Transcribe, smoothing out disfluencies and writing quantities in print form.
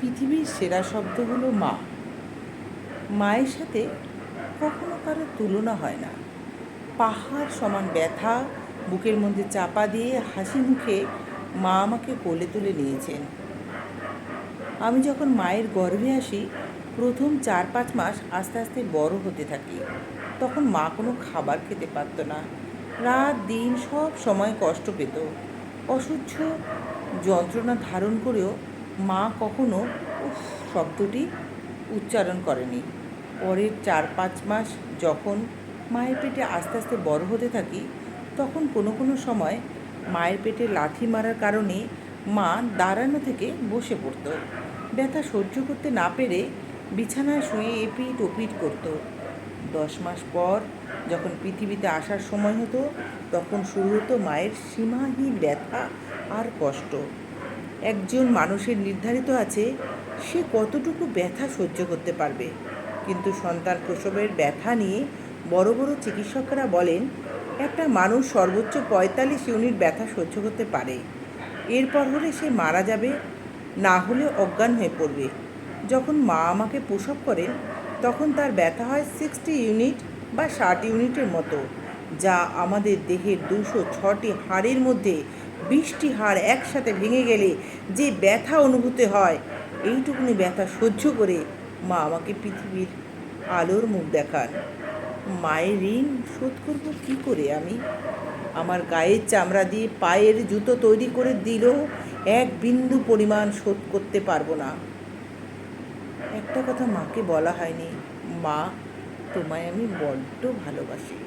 পৃথিবীর সেরা শব্দ হলো মা। মায়ের সাথে কখনো কারো তুলনা হয় না। পাহাড় সমান ব্যথা বুকের মধ্যে চাপা দিয়ে হাসি মুখে মা আমাকে কোলে তুলে নিয়েছেন। আমি যখন মায়ের গর্ভে আসি, প্রথম 4-5 মাস আস্তে আস্তে বড় হতে থাকি। তখন মা কোনো খাবার খেতে পারত না। রাত দিন সব সময় কষ্ট পেত। অসহ্য যন্ত্রণা ধারণ করেও মা কখনো উফ শব্দটি উচ্চারণ করেনি। পরের 4-5 মাস যখন মায়ের পেটে আস্তে আস্তে বড় হতে থাকি, তখন কোনো কোনো সময় মায়ের পেটে লাথি মারার কারণে মা দাঁড়ানো থেকে বসে পড়তো। ব্যথা সহ্য করতে না পেরে বিছানায় শুয়ে এপিট ওপিট করতো। 10 মাস পর যখন পৃথিবীতে আসার সময় হতো, তখন শুরু হতো মায়ের সীমাহীন ব্যথা আর কষ্ট। একজন মানুষের নির্ধারিত আছে সে কতটুকু ব্যথা সহ্য করতে পারবে, কিন্তু সন্তান প্রসবের ব্যথা নিয়ে বড় বড় চিকিৎসকরা বলেন একটা মানুষ সর্বোচ্চ 45 ইউনিট ব্যথা সহ্য করতে পারে। এরপর হলে সে মারা যাবে, না হলে অজ্ঞান হয়ে পড়বে। যখন মা আমাকে প্রসব করেন, তখন তার ব্যথা হয় 60 ইউনিট বা 60 ইউনিটের মতো, যা আমাদের দেহের 206টি হাড়ের মধ্যে 20টি হাড় একসাথে ভেঙে গেলে যে ব্যথা অনুভূতি হয়, এইটুকুনি ব্যথা সহ্য করে মা আমাকে পৃথিবীর আলোর মুখ দেখান। মায়ের ঋণ শোধ করব কী করে আমি? আমার গায়ের চামড়া দিয়ে পায়ের জুতো তৈরি করে দিলেও এক বিন্দু পরিমাণ শোধ করতে পারবো না। একটা কথা মাকে বলা হয়নি, মা তোমায় আমি বড্ড ভালোবাসি।